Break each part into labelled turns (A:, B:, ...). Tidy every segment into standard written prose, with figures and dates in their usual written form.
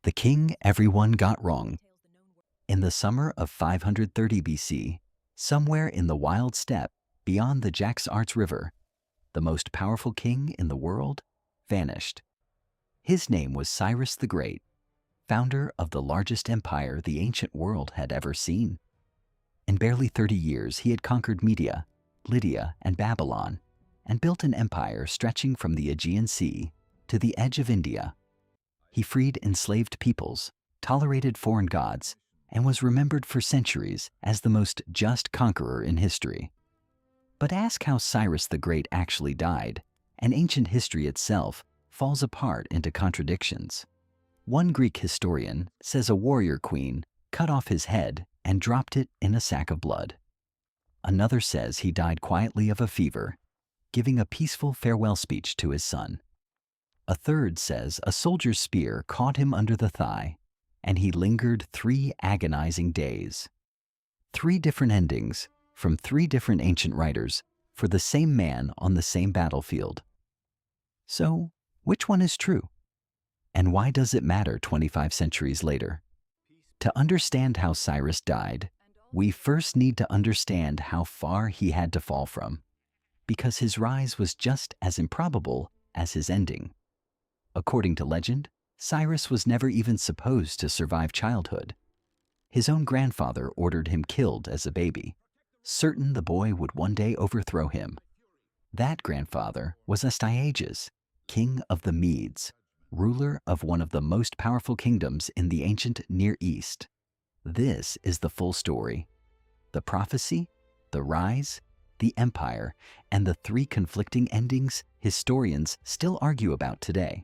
A: The king everyone got wrong. In the summer of 530 BC, somewhere in the wild steppe beyond the Jaxartes River, the most powerful king in the world vanished. His name was Cyrus the Great, founder of the largest empire the ancient world had ever seen. In barely 30 years, he had conquered Media, Lydia, and Babylon, and built an empire stretching from the Aegean Sea to the edge of India. He freed enslaved peoples, tolerated foreign gods, and was remembered for centuries as the most just conqueror in history. But ask how Cyrus the Great actually died, and ancient history itself falls apart into contradictions. One Greek historian says a warrior queen cut off his head and dropped it in a sack of blood. Another says he died quietly of a fever, giving a peaceful farewell speech to his son. A third says a soldier's spear caught him under the thigh, and he lingered 3 agonizing days. 3 different endings from 3 different ancient writers for the same man on the same battlefield. So, which one is true? And why does it matter 25 centuries later? To understand how Cyrus died, we first need to understand how far he had to fall from, because his rise was just as improbable as his ending. According to legend, Cyrus was never even supposed to survive childhood. His own grandfather ordered him killed as a baby, certain the boy would one day overthrow him. That grandfather was Astyages, king of the Medes, ruler of one of the most powerful kingdoms in the ancient Near East. This is the full story: the prophecy, the rise, the empire, and the 3 conflicting endings historians still argue about today.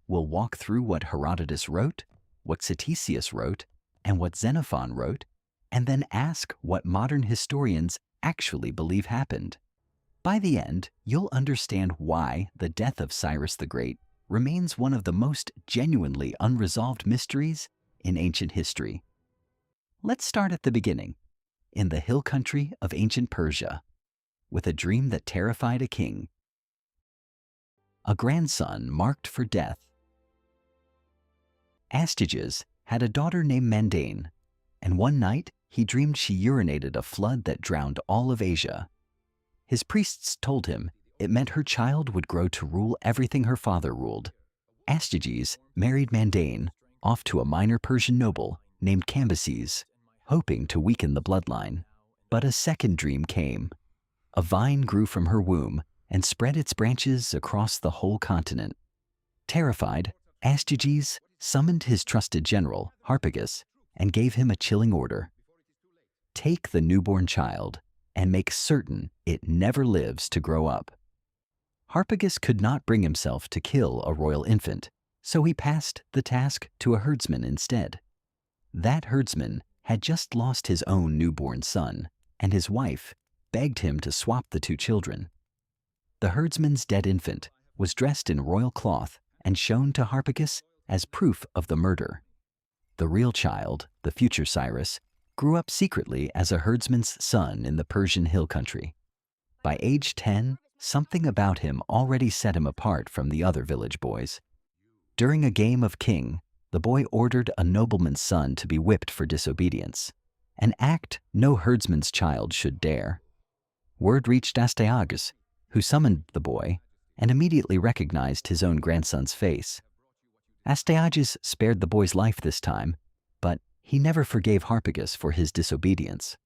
A: We'll walk through what Herodotus wrote, what Ctesias wrote, and what Xenophon wrote, and then ask what modern historians actually believe happened. By the end, you'll understand why the death of Cyrus the Great remains one of the most genuinely unresolved mysteries in ancient history. Let's start at the beginning, in the hill country of ancient Persia, with a dream that terrified a king. A grandson marked for death. Astyages had a daughter named Mandane, and one night he dreamed she urinated a flood that drowned all of Asia. His priests told him it meant her child would grow to rule everything her father ruled. Astyages married Mandane off to a minor Persian noble named Cambyses, hoping to weaken the bloodline. But a second dream came. A vine grew from her womb and spread its branches across the whole continent. Terrified, Astyages summoned his trusted general, Harpagus, and gave him a chilling order. Take the newborn child and make certain it never lives to grow up. Harpagus could not bring himself to kill a royal infant, so he passed the task to a herdsman instead. That herdsman had just lost his own newborn son, and his wife begged him to swap the 2 children. The herdsman's dead infant was dressed in royal cloth and shown to Harpagus as proof of the murder. The real child, the future Cyrus, grew up secretly as a herdsman's son in the Persian hill country. By age 10, something about him already set him apart from the other village boys. During a game of king, the boy ordered a nobleman's son to be whipped for disobedience, an act no herdsman's child should dare. Word reached Astyages, who summoned the boy and immediately recognized his own grandson's face. Astyages spared the boy's life this time, but he never forgave Harpagus for his disobedience.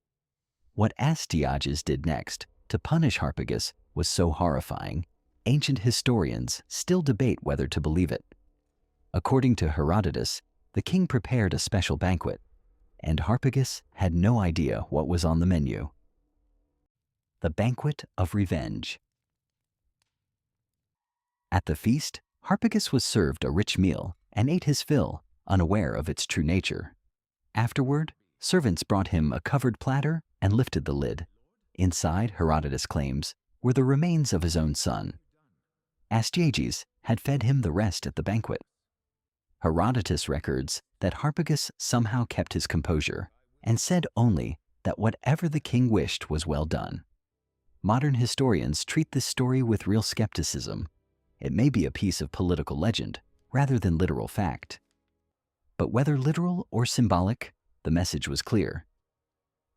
A: What Astyages did next to punish Harpagus was so horrifying, ancient historians still debate whether to believe it. According to Herodotus, the king prepared a special banquet, and Harpagus had no idea what was on the menu. The Banquet of Revenge. At the feast, Harpagus was served a rich meal and ate his fill, unaware of its true nature. Afterward, servants brought him a covered platter and lifted the lid. Inside, Herodotus claims, were the remains of his own son. Astyages had fed him the rest at the banquet. Herodotus records that Harpagus somehow kept his composure and said only that whatever the king wished was well done. Modern historians treat this story with real skepticism. It may be a piece of political legend rather than literal fact. But whether literal or symbolic, the message was clear.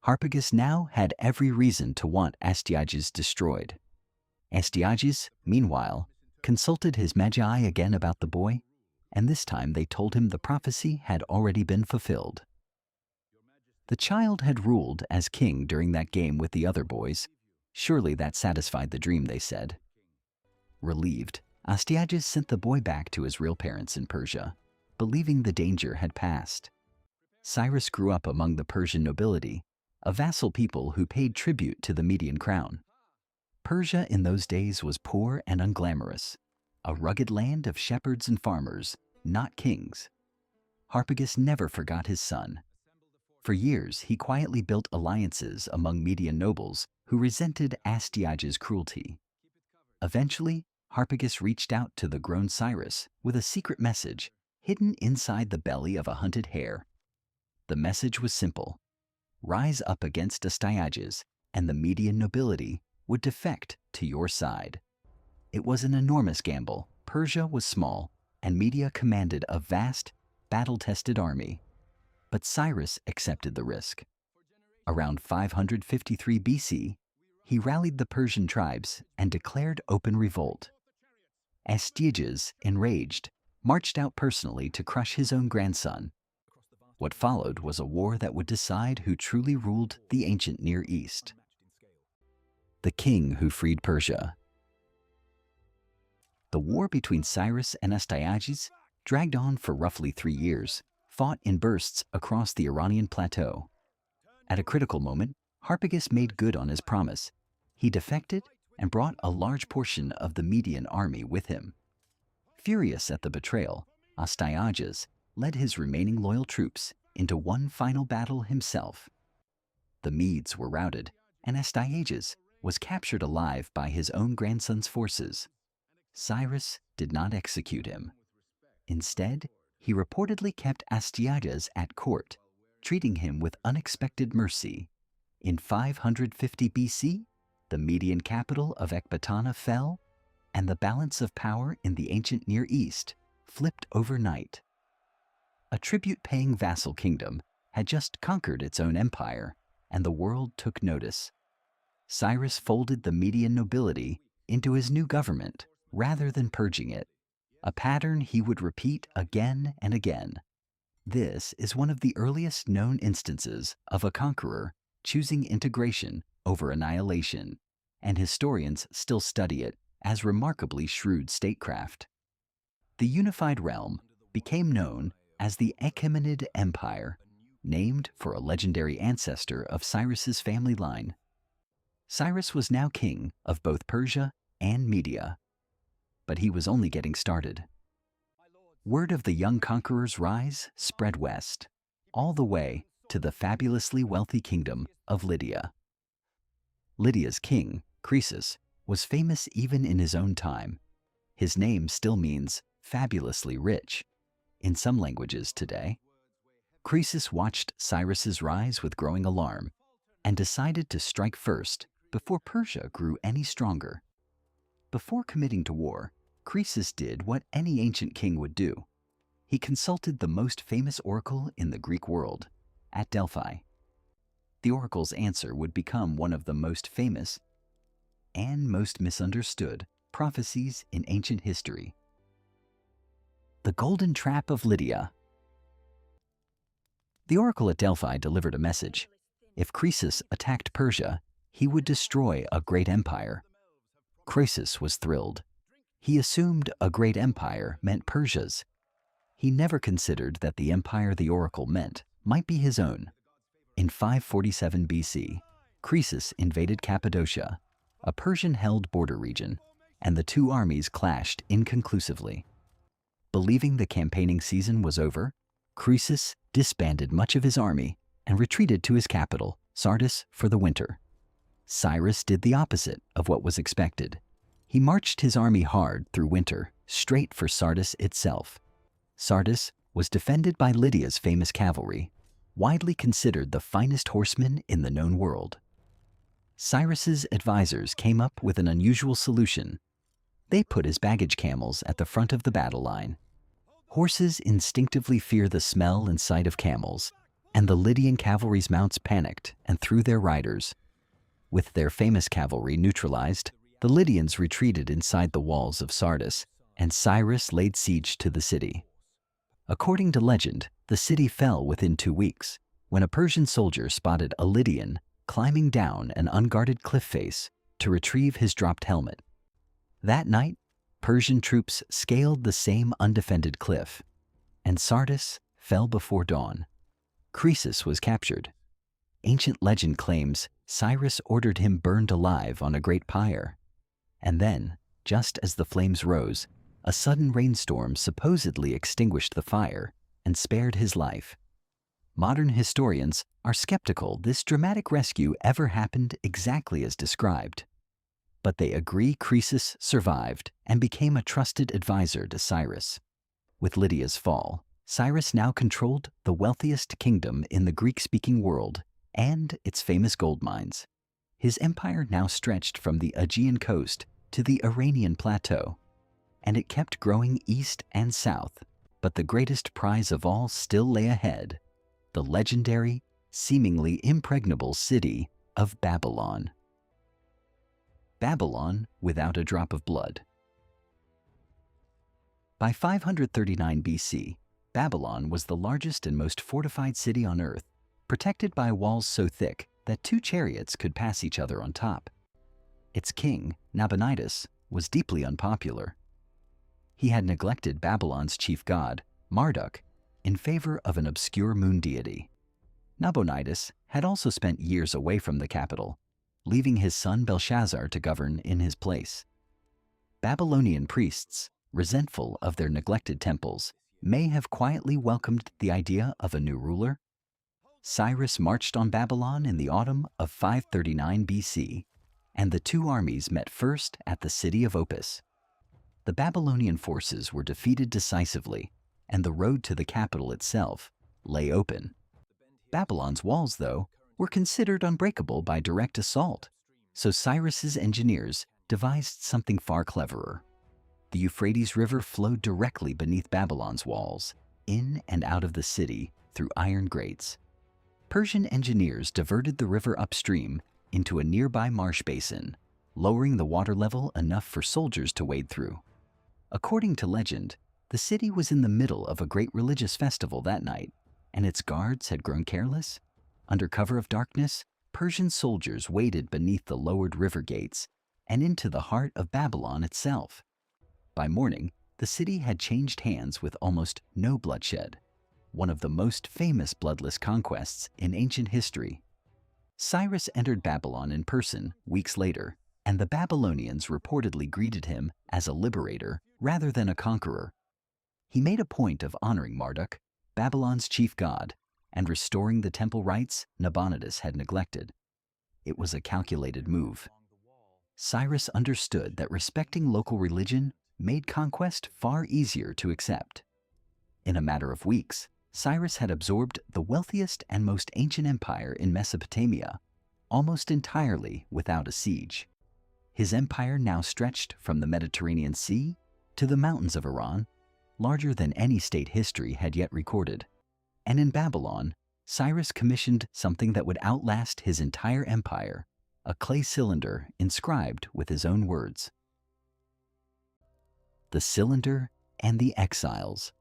A: Harpagus now had every reason to want Astyages destroyed. Astyages, meanwhile, consulted his magi again about the boy, and this time they told him the prophecy had already been fulfilled. The child had ruled as king during that game with the other boys. Surely that satisfied the dream, they said. Relieved, Astyages sent the boy back to his real parents in Persia, believing the danger had passed. Cyrus grew up among the Persian nobility, a vassal people who paid tribute to the Median crown. Persia in those days was poor and unglamorous, a rugged land of shepherds and farmers, not kings. Harpagus never forgot his son. For years, he quietly built alliances among Median nobles who resented Astyages' cruelty. Eventually, Harpagus reached out to the grown Cyrus with a secret message hidden inside the belly of a hunted hare. The message was simple: rise up against Astyages, and the Median nobility would defect to your side. It was an enormous gamble. Persia was small, and Media commanded a vast, battle-tested army. But Cyrus accepted the risk. Around 553 BC, he rallied the Persian tribes and declared open revolt. Astyages, enraged, marched out personally to crush his own grandson. What followed was a war that would decide who truly ruled the ancient Near East. The king who freed Persia. The war between Cyrus and Astyages dragged on for roughly 3 years, fought in bursts across the Iranian plateau. At a critical moment, Harpagus made good on his promise. He defected and brought a large portion of the Median army with him. Furious at the betrayal, Astyages led his remaining loyal troops into one final battle himself. The Medes were routed, and Astyages was captured alive by his own grandson's forces. Cyrus did not execute him. Instead, he reportedly kept Astyages at court, treating him with unexpected mercy. In 550 BC, the Median capital of Ecbatana fell, and the balance of power in the ancient Near East flipped overnight. A tribute-paying vassal kingdom had just conquered its own empire, and the world took notice. Cyrus folded the Median nobility into his new government rather than purging it, a pattern he would repeat again and again. This is one of the earliest known instances of a conqueror choosing integration over annihilation, and historians still study it as remarkably shrewd statecraft. The unified realm became known as the Achaemenid Empire, named for a legendary ancestor of Cyrus's family line. Cyrus was now king of both Persia and Media, but he was only getting started. Word of the young conqueror's rise spread west, all the way to the fabulously wealthy kingdom of Lydia. Lydia's king, Croesus, was famous even in his own time. His name still means fabulously rich in some languages today. Croesus watched Cyrus's rise with growing alarm and decided to strike first before Persia grew any stronger. Before committing to war, Croesus did what any ancient king would do. He consulted the most famous oracle in the Greek world, at Delphi. The oracle's answer would become one of the most famous and most misunderstood prophecies in ancient history. The Golden Trap of Lydia. The oracle at Delphi delivered a message. If Croesus attacked Persia, he would destroy a great empire. Croesus was thrilled. He assumed a great empire meant Persia's. He never considered that the empire the oracle meant might be his own. In 547 BC, Croesus invaded Cappadocia, a Persian-held border region, and the two armies clashed inconclusively. Believing the campaigning season was over, Croesus disbanded much of his army and retreated to his capital, Sardis, for the winter. Cyrus did the opposite of what was expected. He marched his army hard through winter, straight for Sardis itself. Sardis was defended by Lydia's famous cavalry, widely considered the finest horsemen in the known world. Cyrus's advisors came up with an unusual solution. They put his baggage camels at the front of the battle line. Horses instinctively fear the smell and sight of camels, and the Lydian cavalry's mounts panicked and threw their riders. With their famous cavalry neutralized, the Lydians retreated inside the walls of Sardis, and Cyrus laid siege to the city. According to legend, the city fell within 2 weeks, when a Persian soldier spotted a Lydian climbing down an unguarded cliff face to retrieve his dropped helmet. That night, Persian troops scaled the same undefended cliff, and Sardis fell before dawn. Croesus was captured. Ancient legend claims Cyrus ordered him burned alive on a great pyre. And then, just as the flames rose, a sudden rainstorm supposedly extinguished the fire and spared his life. Modern historians are skeptical this dramatic rescue ever happened exactly as described. But they agree Croesus survived and became a trusted advisor to Cyrus. With Lydia's fall, Cyrus now controlled the wealthiest kingdom in the Greek-speaking world and its famous gold mines. His empire now stretched from the Aegean coast to the Iranian plateau, and it kept growing east and south. But the greatest prize of all still lay ahead: the legendary, seemingly impregnable city of Babylon. Babylon without a drop of blood. By 539 BC, Babylon was the largest and most fortified city on earth, protected by walls so thick that 2 chariots could pass each other on top. Its king, Nabonidus, was deeply unpopular. He had neglected Babylon's chief god, Marduk, in favor of an obscure moon deity. Nabonidus had also spent years away from the capital, leaving his son Belshazzar to govern in his place. Babylonian priests, resentful of their neglected temples, may have quietly welcomed the idea of a new ruler. Cyrus marched on Babylon in the autumn of 539 BC, and the 2 armies met first at the city of Opis. The Babylonian forces were defeated decisively, and the road to the capital itself lay open. Babylon's walls, though, were considered unbreakable by direct assault, so Cyrus's engineers devised something far cleverer. The Euphrates River flowed directly beneath Babylon's walls, in and out of the city through iron grates. Persian engineers diverted the river upstream into a nearby marsh basin, lowering the water level enough for soldiers to wade through. According to legend, the city was in the middle of a great religious festival that night, and its guards had grown careless. Under cover of darkness, Persian soldiers waded beneath the lowered river gates and into the heart of Babylon itself. By morning, the city had changed hands with almost no bloodshed, one of the most famous bloodless conquests in ancient history. Cyrus entered Babylon in person weeks later, and the Babylonians reportedly greeted him as a liberator rather than a conqueror. He made a point of honoring Marduk, Babylon's chief god, and restoring the temple rites Nabonidus had neglected. It was a calculated move. Cyrus understood that respecting local religion made conquest far easier to accept. In a matter of weeks, Cyrus had absorbed the wealthiest and most ancient empire in Mesopotamia, almost entirely without a siege. His empire now stretched from the Mediterranean Sea to the mountains of Iran, larger than any state history had yet recorded. And in Babylon, Cyrus commissioned something that would outlast his entire empire, a clay cylinder inscribed with his own words. The Cylinder and the Exiles.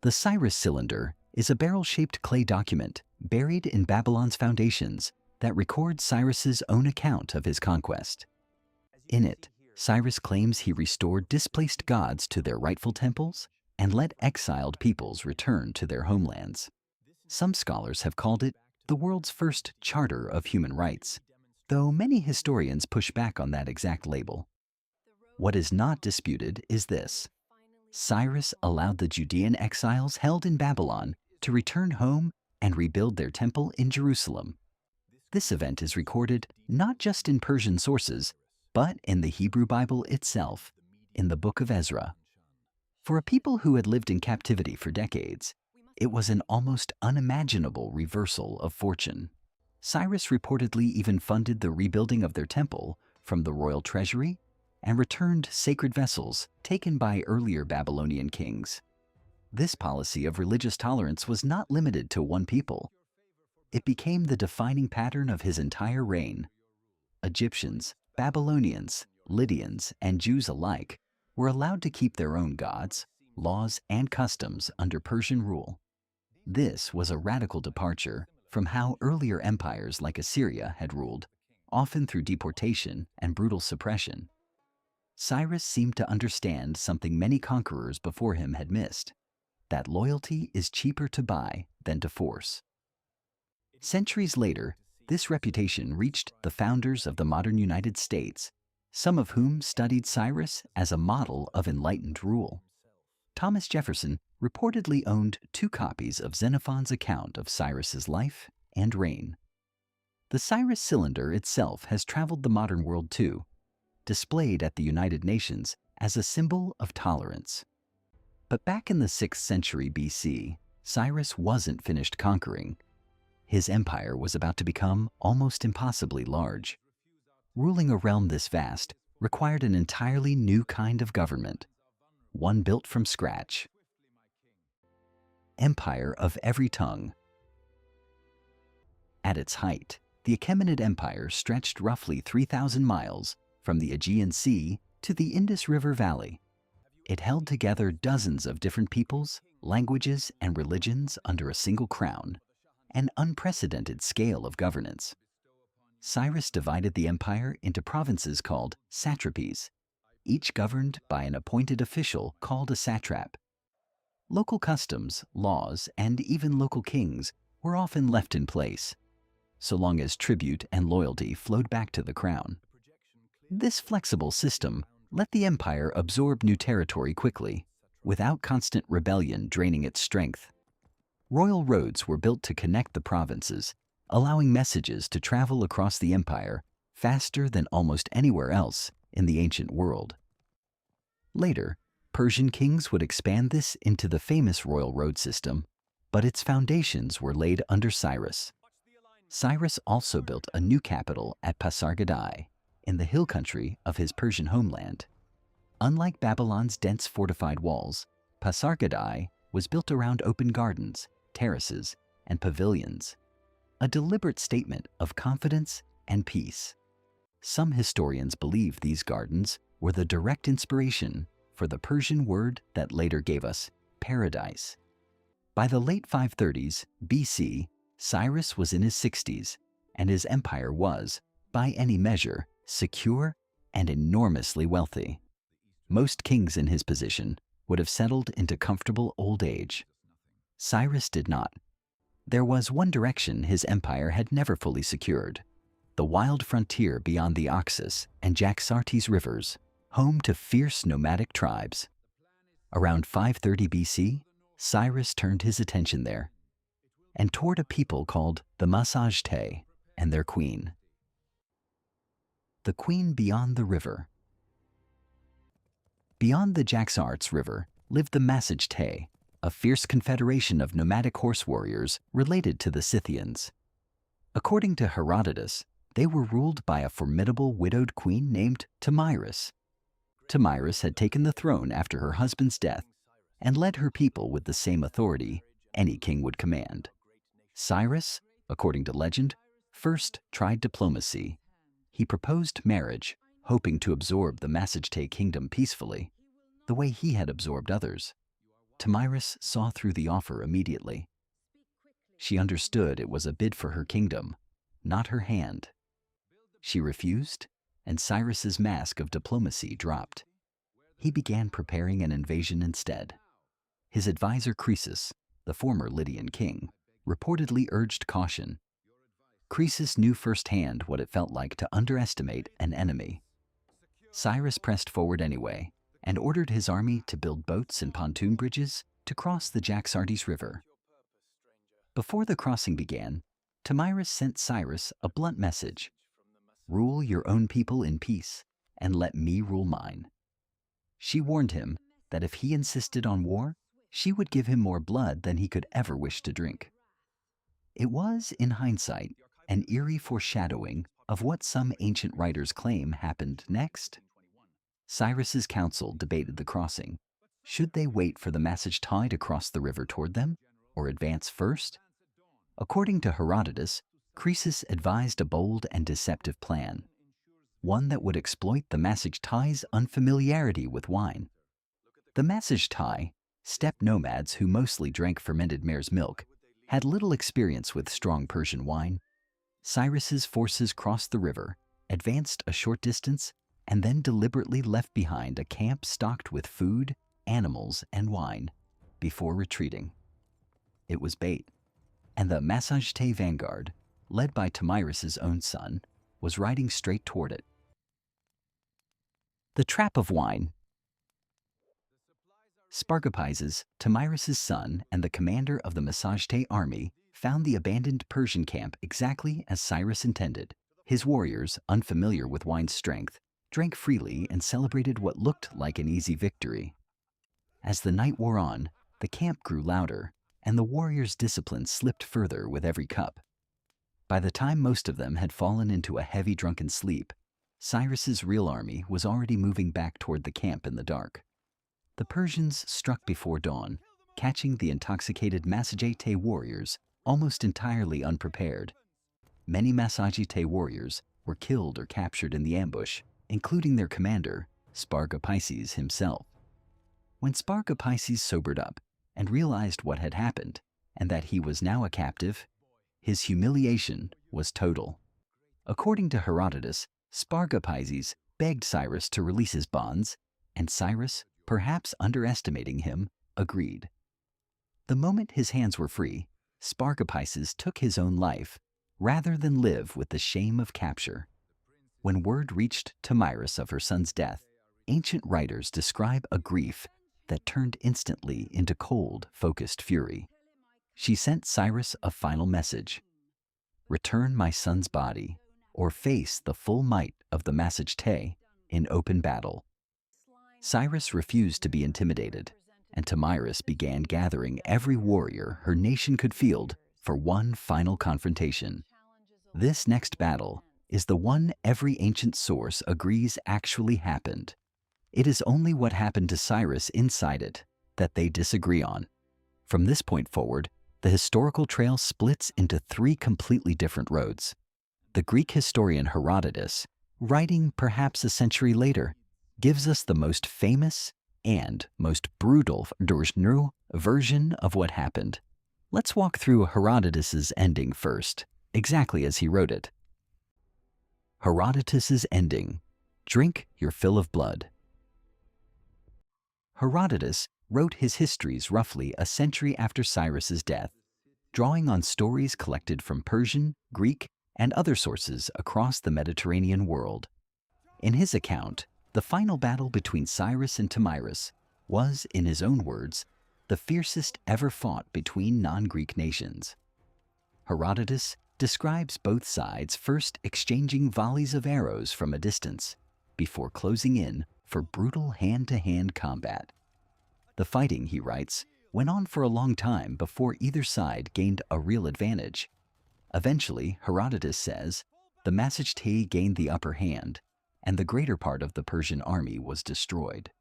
A: The Cyrus cylinder is a barrel-shaped clay document buried in Babylon's foundations that records Cyrus's own account of his conquest. In it, Cyrus claims he restored displaced gods to their rightful temples and let exiled peoples return to their homelands. Some scholars have called it the world's first charter of human rights, though many historians push back on that exact label. What is not disputed is this: Cyrus allowed the Judean exiles held in Babylon to return home and rebuild their temple in Jerusalem. This event is recorded not just in Persian sources, but in the Hebrew Bible itself, in the book of Ezra. For a people who had lived in captivity for decades, it was an almost unimaginable reversal of fortune. Cyrus reportedly even funded the rebuilding of their temple from the royal treasury and returned sacred vessels taken by earlier Babylonian kings. This policy of religious tolerance was not limited to one people. It became the defining pattern of his entire reign. Egyptians, Babylonians, Lydians, and Jews alike were allowed to keep their own gods, laws, and customs under Persian rule. This was a radical departure from how earlier empires like Assyria had ruled, often through deportation and brutal suppression. Cyrus seemed to understand something many conquerors before him had missed, that loyalty is cheaper to buy than to force. Centuries later, this reputation reached the founders of the modern United States, some of whom studied Cyrus as a model of enlightened rule. Thomas Jefferson reportedly owned 2 copies of Xenophon's account of Cyrus's life and reign. The Cyrus cylinder itself has traveled the modern world too, displayed at the United Nations as a symbol of tolerance. But back in the 6th century BC, Cyrus wasn't finished conquering. His empire was about to become almost impossibly large. Ruling a realm this vast required an entirely new kind of government, one built from scratch. Empire of every tongue. At its height, the Achaemenid Empire stretched roughly 3,000 miles from the Aegean Sea to the Indus River Valley. It held together dozens of different peoples, languages, and religions under a single crown, an unprecedented scale of governance. Cyrus divided the empire into provinces called satrapies, each governed by an appointed official called a satrap. Local customs, laws, and even local kings were often left in place, so long as tribute and loyalty flowed back to the crown. This flexible system let the empire absorb new territory quickly, without constant rebellion draining its strength. Royal roads were built to connect the provinces, allowing messages to travel across the empire faster than almost anywhere else in the ancient world. Later, Persian kings would expand this into the famous royal road system, but its foundations were laid under Cyrus. Cyrus also built a new capital at Pasargadae, in the hill country of his Persian homeland. Unlike Babylon's dense fortified walls, Pasargadae was built around open gardens, terraces, and pavilions, a deliberate statement of confidence and peace. Some historians believe these gardens were the direct inspiration for the Persian word that later gave us paradise. By the late 530s BC, Cyrus was in his 60s, and his empire was, by any measure, secure and enormously wealthy. Most kings in his position would have settled into comfortable old age. Cyrus did not. There was one direction his empire had never fully secured: the wild frontier beyond the Oxus and Jaxartes rivers, home to fierce nomadic tribes. Around 530 BC, Cyrus turned his attention there, and toward a people called the Pasargadae and their queen. The queen beyond the river. Beyond the Jaxartes River lived the Pasargadae, a fierce confederation of nomadic horse warriors related to the Scythians. According to Herodotus, they were ruled by a formidable widowed queen named Tomyris. Tomyris had taken the throne after her husband's death and led her people with the same authority any king would command. Cyrus, according to legend, first tried diplomacy. He proposed marriage, hoping to absorb the Pasargadae kingdom peacefully, the way he had absorbed others. Tomyris saw through the offer immediately. She understood it was a bid for her kingdom, not her hand. She refused, and Cyrus's mask of diplomacy dropped. He began preparing an invasion instead. His advisor Croesus, the former Lydian king, reportedly urged caution. Croesus knew firsthand what it felt like to underestimate an enemy. Cyrus pressed forward anyway and ordered his army to build boats and pontoon bridges to cross the Jaxartes River. Before the crossing began, Tomyris sent Cyrus a blunt message: "Rule your own people in peace, and let me rule mine." She warned him that if he insisted on war, she would give him more blood than he could ever wish to drink. It was, in hindsight, an eerie foreshadowing of what some ancient writers claim happened next. Cyrus's council debated the crossing. Should they wait for the Pasargadae to cross the river toward them, or advance first? According to Herodotus, Croesus advised a bold and deceptive plan, one that would exploit the Pasargadae's unfamiliarity with wine. The Pasargadae, steppe nomads who mostly drank fermented mare's milk, had little experience with strong Persian wine. Cyrus's forces crossed the river, advanced a short distance, and then deliberately left behind a camp stocked with food, animals, and wine before retreating. It was bait, and the Pasargadae vanguard, led by Tomyris's own son, was riding straight toward it. The trap of wine. Spargapises, Tomyris's son and the commander of the Pasargadae army, found the abandoned Persian camp exactly as Cyrus intended. His warriors, unfamiliar with wine's strength, drank freely and celebrated what looked like an easy victory. As the night wore on, the camp grew louder, and the warriors' discipline slipped further with every cup. By the time most of them had fallen into a heavy drunken sleep, Cyrus's real army was already moving back toward the camp in the dark. The Persians struck before dawn, catching the intoxicated Pasargadae warriors almost entirely unprepared. Many Pasargadae warriors were killed or captured in the ambush, including their commander, Spargapises himself. When Spargapises sobered up and realized what had happened and that he was now a captive, his humiliation was total. According to Herodotus, Spargapises begged Cyrus to release his bonds, and Cyrus, perhaps underestimating him, agreed. The moment his hands were free, Spargapises took his own life, rather than live with the shame of capture. When word reached Tomyris of her son's death, ancient writers describe a grief that turned instantly into cold, focused fury. She sent Cyrus a final message: "Return my son's body, or face the full might of the Pasargadae in open battle." Cyrus refused to be intimidated, and Tomyris began gathering every warrior her nation could field for one final confrontation. This next battle is the one every ancient source agrees actually happened. It is only what happened to Cyrus inside it that they disagree on. From this point forward, the historical trail splits into three completely different roads. The Greek historian Herodotus, writing perhaps a century later, gives us the most famous and most brutal version of what happened. Let's walk through Herodotus's ending first, exactly as he wrote it. Herodotus's ending: "Drink your fill of blood." Herodotus wrote his histories roughly a century after Cyrus's death, drawing on stories collected from Persian, Greek, and other sources across the Mediterranean world. In his account, the final battle between Cyrus and Tomyris was, in his own words, the fiercest ever fought between non-Greek nations. Herodotus describes both sides first exchanging volleys of arrows from a distance, before closing in for brutal hand-to-hand combat. The fighting, he writes, went on for a long time before either side gained a real advantage. Eventually, Herodotus says, the Pasargadae gained the upper hand, and the greater part of the Persian army was destroyed.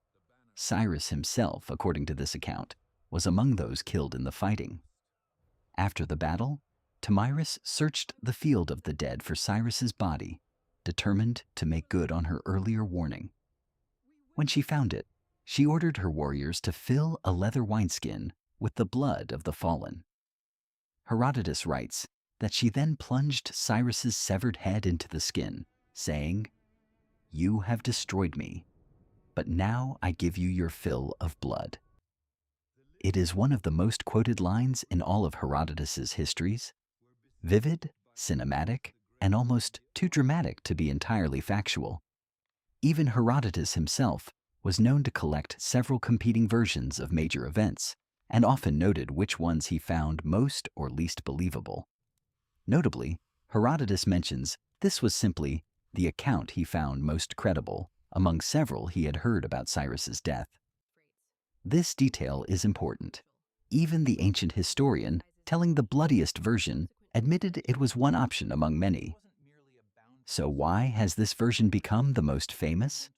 A: Cyrus himself, according to this account, was among those killed in the fighting. After the battle, Tomyris searched the field of the dead for Cyrus's body, determined to make good on her earlier warning. When she found it, she ordered her warriors to fill a leather wineskin with the blood of the fallen. Herodotus writes that she then plunged Cyrus's severed head into the skin, saying, "You have destroyed me, but now I give you your fill of blood." It is one of the most quoted lines in all of Herodotus's histories. Vivid, cinematic, and almost too dramatic to be entirely factual. Even Herodotus himself was known to collect several competing versions of major events, and often noted which ones he found most or least believable. Notably, Herodotus mentions this was simply the account he found most credible among several he had heard about Cyrus's death. This detail is important. Even the ancient historian telling the bloodiest version admitted it was one option among many. So why has this version become the most famous?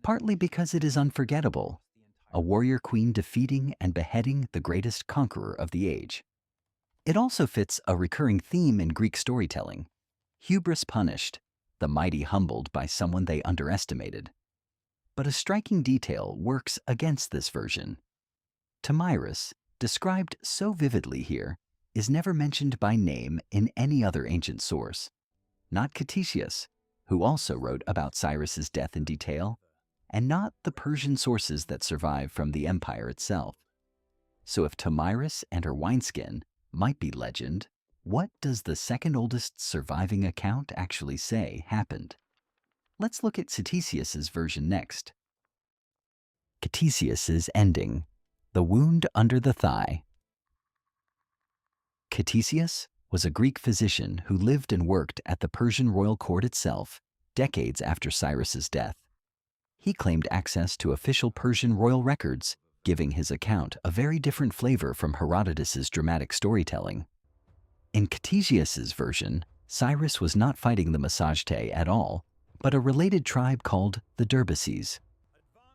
A: partly because it is unforgettable, a warrior queen defeating and beheading the greatest conqueror of the age. It also fits a recurring theme in Greek storytelling: hubris punished, the mighty humbled by someone they underestimated. But a striking detail works against this version. Tomyris, described so vividly here, is never mentioned by name in any other ancient source. Not Ctesias, who also wrote about Cyrus's death in detail, and not the Persian sources that survive from the empire itself. So if Tomyris and her wineskin might be legend, what does the second oldest surviving account actually say happened? Let's look at Ctesias's version next. Ctesias's ending: the wound under the thigh. Ctesias was a Greek physician who lived and worked at the Persian royal court itself decades after Cyrus's death. He claimed access to official Persian royal records, giving his account a very different flavor from Herodotus's dramatic storytelling. In Ctesias's version, Cyrus was not fighting the Pasargadae at all, but a related tribe called the Derbaces.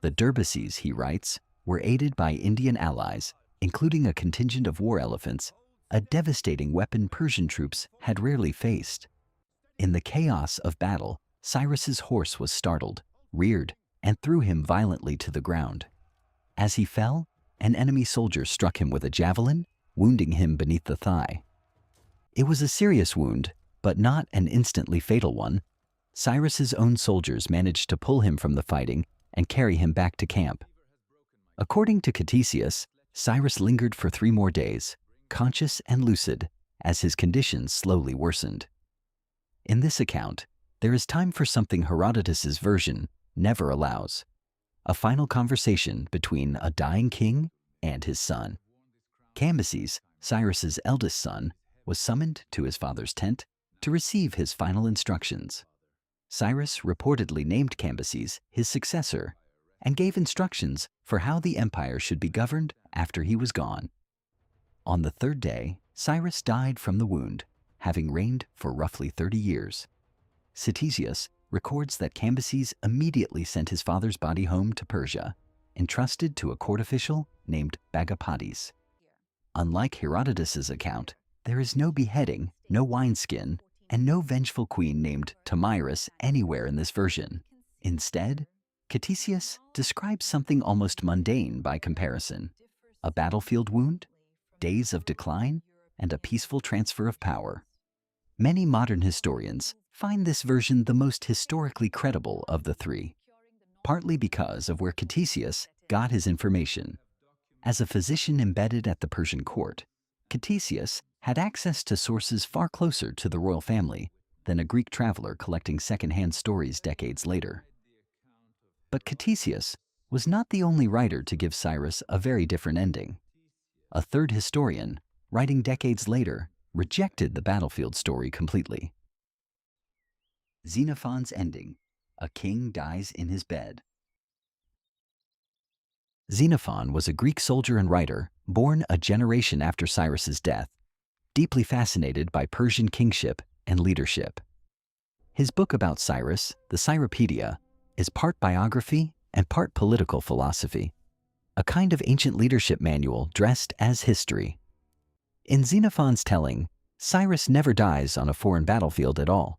A: The Derbaces, he writes, were aided by Indian allies, including a contingent of war elephants, a devastating weapon Persian troops had rarely faced. In the chaos of battle, Cyrus's horse was startled, reared, and threw him violently to the ground. As he fell, an enemy soldier struck him with a javelin, wounding him beneath the thigh. It was a serious wound, but not an instantly fatal one. Cyrus's own soldiers managed to pull him from the fighting and carry him back to camp. According to Ctesias, Cyrus lingered for 3 more days, conscious and lucid, as his conditions slowly worsened. In this account, there is time for something Herodotus's version never allows: a final conversation between a dying king and his son. Cambyses, Cyrus's eldest son, was summoned to his father's tent to receive his final instructions. Cyrus reportedly named Cambyses his successor and gave instructions for how the empire should be governed after he was gone. On the 3rd day, Cyrus died from the wound, having reigned for roughly 30 years. Ctesias records that Cambyses immediately sent his father's body home to Persia, entrusted to a court official named Bagapades. Unlike Herodotus's account, there is no beheading, no wineskin, and no vengeful queen named Tomyris anywhere in this version. Instead, Ctesias describes something almost mundane by comparison: a battlefield wound, days of decline, and a peaceful transfer of power. Many modern historians find this version the most historically credible of the 3, partly because of where Ctesias got his information. As a physician embedded at the Persian court, Ctesias had access to sources far closer to the royal family than a Greek traveler collecting second-hand stories decades later. But Ctesias was not the only writer to give Cyrus a very different ending. A 3rd historian, writing decades later, rejected the battlefield story completely. Xenophon's ending: a king dies in his bed. Xenophon was a Greek soldier and writer born a generation after Cyrus's death, deeply fascinated by Persian kingship and leadership. His book about Cyrus, the Cyropedia, is part biography and part political philosophy, a kind of ancient leadership manual dressed as history. In Xenophon's telling, Cyrus never dies on a foreign battlefield at all.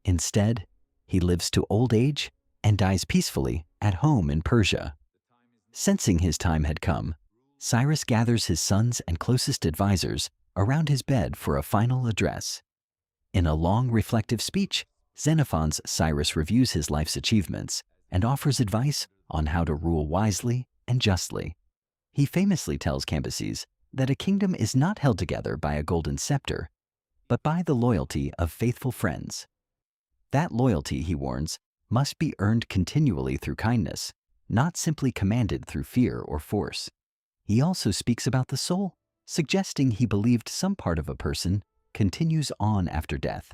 A: Instead, he lives to old age and dies peacefully at home in Persia. Sensing his time had come, Cyrus gathers his sons and closest advisors around his bed for a final address. In a long, reflective speech, Xenophon's Cyrus reviews his life's achievements and offers advice on how to rule wisely and justly. He famously tells Cambyses that a kingdom is not held together by a golden scepter, but by the loyalty of faithful friends. That loyalty, he warns, must be earned continually through kindness, not simply commanded through fear or force. He also speaks about the soul, suggesting he believed some part of a person continues on after death,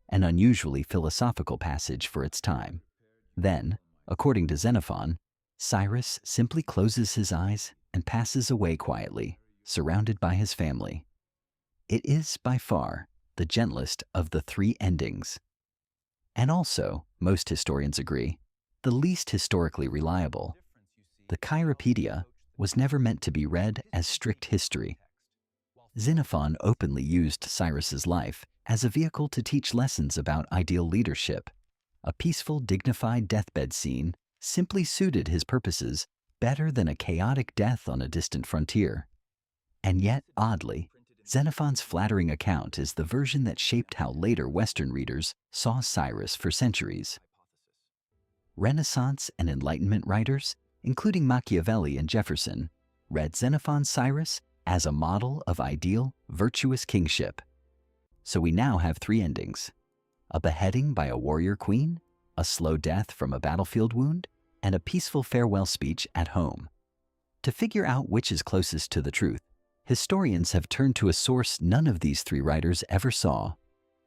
A: an unusually philosophical passage for its time. Then, according to Xenophon, Cyrus simply closes his eyes and passes away quietly, surrounded by his family. It is by far the gentlest of the 3 endings. And also, most historians agree, the least historically reliable. The Cyropedia was never meant to be read as strict history. Xenophon openly used Cyrus's life as a vehicle to teach lessons about ideal leadership. A peaceful, dignified deathbed scene simply suited his purposes better than a chaotic death on a distant frontier. And yet, oddly, Xenophon's flattering account is the version that shaped how later Western readers saw Cyrus for centuries. Renaissance and Enlightenment writers, including Machiavelli and Jefferson, read Xenophon's Cyrus as a model of ideal, virtuous kingship. So we now have three endings: a beheading by a warrior queen, a slow death from a battlefield wound, and a peaceful farewell speech at home. To figure out which is closest to the truth, historians have turned to a source none of these three writers ever saw: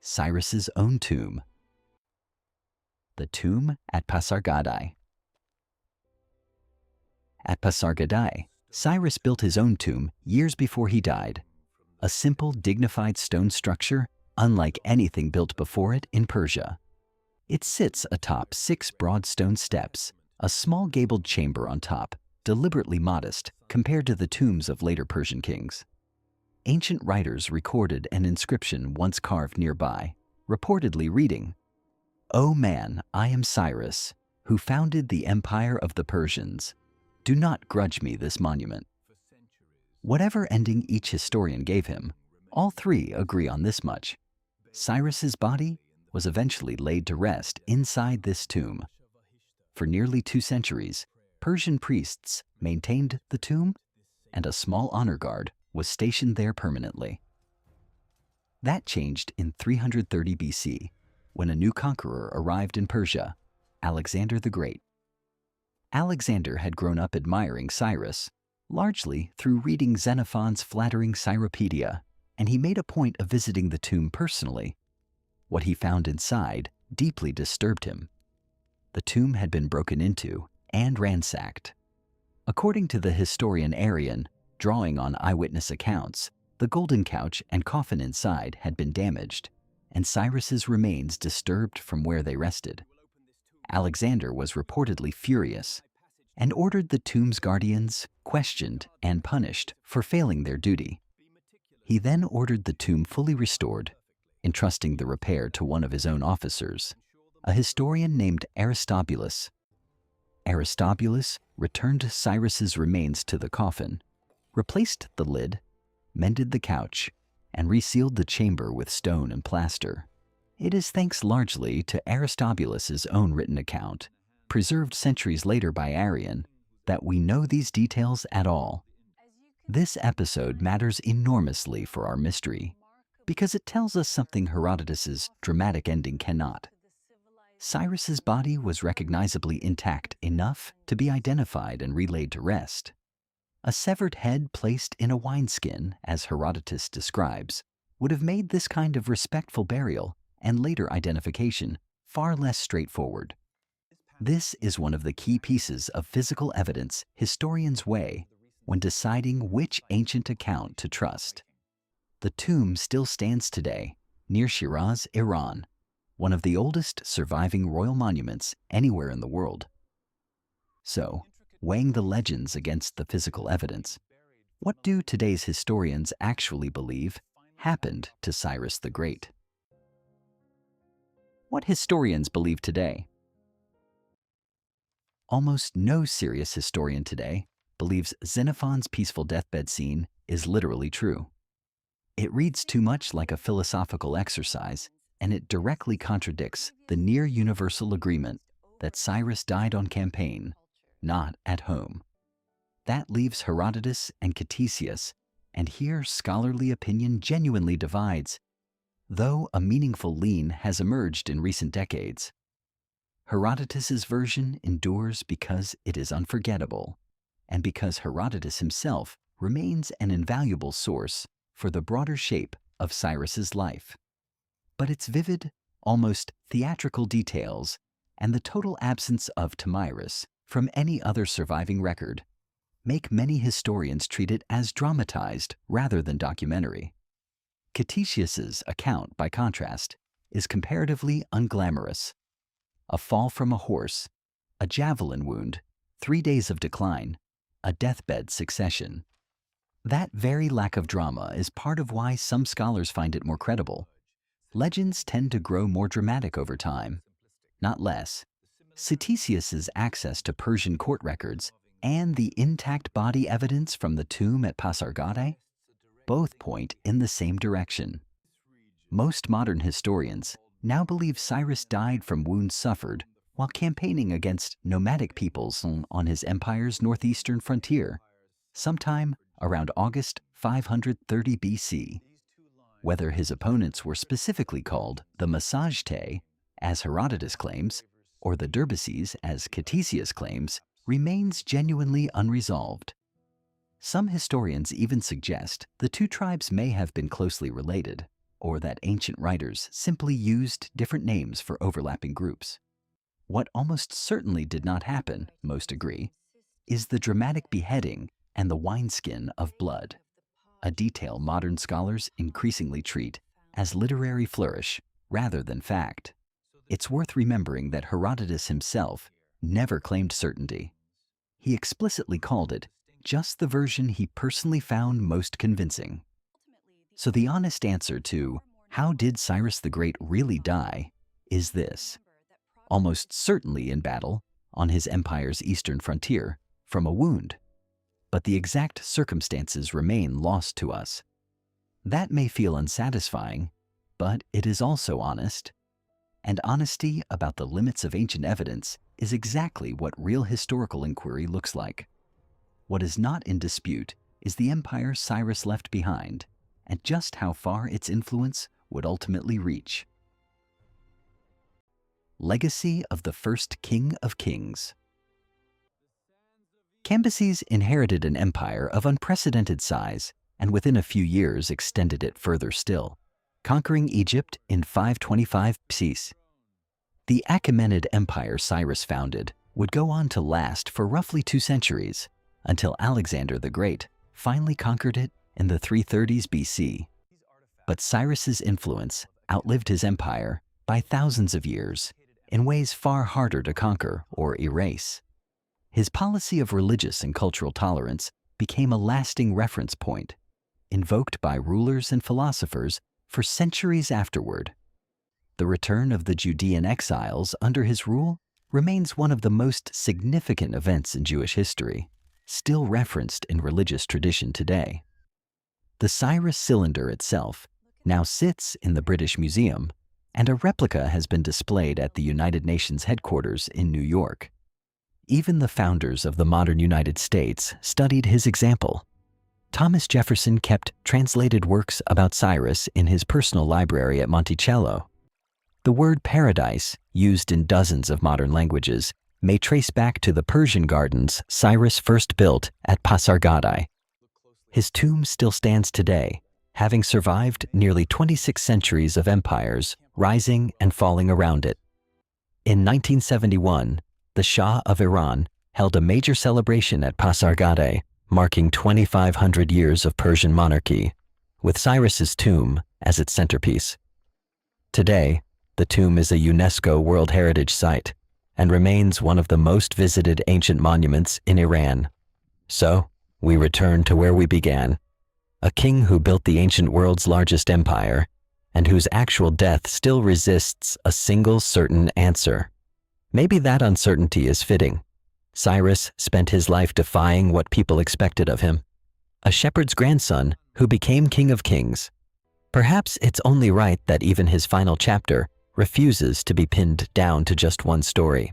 A: Cyrus's own tomb. The tomb at Pasargadae. At Pasargadae, Cyrus built his own tomb years before he died. A simple, dignified stone structure, unlike anything built before it in Persia. It sits atop 6 broad stone steps, a small gabled chamber on top, deliberately modest compared to the tombs of later Persian kings. Ancient writers recorded an inscription once carved nearby, reportedly reading, "O man, I am Cyrus, who founded the empire of the Persians. Do not grudge me this monument." Whatever ending each historian gave him, all three agree on this much: Cyrus's body was eventually laid to rest inside this tomb. For nearly 2 centuries, Persian priests maintained the tomb, and a small honor guard was stationed there permanently. That changed in 330 BC, when a new conqueror arrived in Persia, Alexander the Great. Alexander had grown up admiring Cyrus, largely through reading Xenophon's flattering Cyropedia, and he made a point of visiting the tomb personally. What he found inside deeply disturbed him. The tomb had been broken into and ransacked. According to the historian Arrian, drawing on eyewitness accounts, the golden couch and coffin inside had been damaged, and Cyrus's remains disturbed from where they rested. Alexander was reportedly furious and ordered the tomb's guardians questioned and punished for failing their duty. He then ordered the tomb fully restored, entrusting the repair to one of his own officers, a historian named Aristobulus. Aristobulus returned Cyrus's remains to the coffin, replaced the lid, mended the couch, and resealed the chamber with stone and plaster. It is thanks largely to Aristobulus's own written account, preserved centuries later by Arrian, that we know these details at all. This episode matters enormously for our mystery, because it tells us something Herodotus's dramatic ending cannot. Cyrus's body was recognizably intact enough to be identified and relayed to rest. A severed head placed in a wineskin, as Herodotus describes, would have made this kind of respectful burial and later identification far less straightforward. This is one of the key pieces of physical evidence historians weigh when deciding which ancient account to trust. The tomb still stands today near Shiraz, Iran, one of the oldest surviving royal monuments anywhere in the world. So, weighing the legends against the physical evidence, what do today's historians actually believe happened to Cyrus the Great? What historians believe today? Almost no serious historian today believes Xenophon's peaceful deathbed scene is literally true. It reads too much like a philosophical exercise, and it directly contradicts the near-universal agreement that Cyrus died on campaign, not at home. That leaves Herodotus and Ctesias, and here scholarly opinion genuinely divides, though a meaningful lean has emerged in recent decades. Herodotus's version endures because it is unforgettable, and because Herodotus himself remains an invaluable source for the broader shape of Cyrus's life. But its vivid, almost theatrical details and the total absence of Tomyris from any other surviving record make many historians treat it as dramatized rather than documentary. Ctesias's account, by contrast, is comparatively unglamorous. A fall from a horse, a javelin wound, 3 days of decline, a deathbed succession. That very lack of drama is part of why some scholars find it more credible. Legends tend to grow more dramatic over time, not less. Ctesias's access to Persian court records and the intact body evidence from the tomb at Pasargadae both point in the same direction. Most modern historians now believe Cyrus died from wounds suffered while campaigning against nomadic peoples on his empire's northeastern frontier, sometime around August 530 BC. Whether his opponents were specifically called the Pasargadae, as Herodotus claims, or the Derbaces, as Ctesias claims, remains genuinely unresolved. Some historians even suggest the two tribes may have been closely related, or that ancient writers simply used different names for overlapping groups. What almost certainly did not happen, most agree, is the dramatic beheading and the wineskin of blood, a detail modern scholars increasingly treat as literary flourish rather than fact. It's worth remembering that Herodotus himself never claimed certainty. He explicitly called it just the version he personally found most convincing. So the honest answer to how did Cyrus the Great really die is this: almost certainly in battle on his empire's eastern frontier from a wound, but the exact circumstances remain lost to us. That may feel unsatisfying, but it is also honest. And honesty about the limits of ancient evidence is exactly what real historical inquiry looks like. What is not in dispute is the empire Cyrus left behind, and just how far its influence would ultimately reach. Legacy of the first King of Kings. Cambyses inherited an empire of unprecedented size and within a few years extended it further still, conquering Egypt in 525 BC. The Achaemenid Empire Cyrus founded would go on to last for roughly 2 centuries, until Alexander the Great finally conquered it in the 330s BC. But Cyrus's influence outlived his empire by thousands of years in ways far harder to conquer or erase. His policy of religious and cultural tolerance became a lasting reference point, invoked by rulers and philosophers for centuries afterward. The return of the Judean exiles under his rule remains one of the most significant events in Jewish history, still referenced in religious tradition today. The Cyrus cylinder itself now sits in the British Museum, and a replica has been displayed at the United Nations headquarters in New York. Even the founders of the modern United States studied his example. Thomas Jefferson kept translated works about Cyrus in his personal library at Monticello. The word paradise, used in dozens of modern languages, may trace back to the Persian gardens Cyrus first built at Pasargadae. His tomb still stands today, having survived nearly 26 centuries of empires rising and falling around it. In 1971, the Shah of Iran held a major celebration at Pasargadae, marking 2,500 years of Persian monarchy, with Cyrus's tomb as its centerpiece. Today, the tomb is a UNESCO World Heritage Site and remains one of the most visited ancient monuments in Iran. So, we return to where we began, a king who built the ancient world's largest empire and whose actual death still resists a single certain answer. Maybe that uncertainty is fitting. Cyrus spent his life defying what people expected of him, a shepherd's grandson who became king of kings. Perhaps it's only right that even his final chapter refuses to be pinned down to just one story.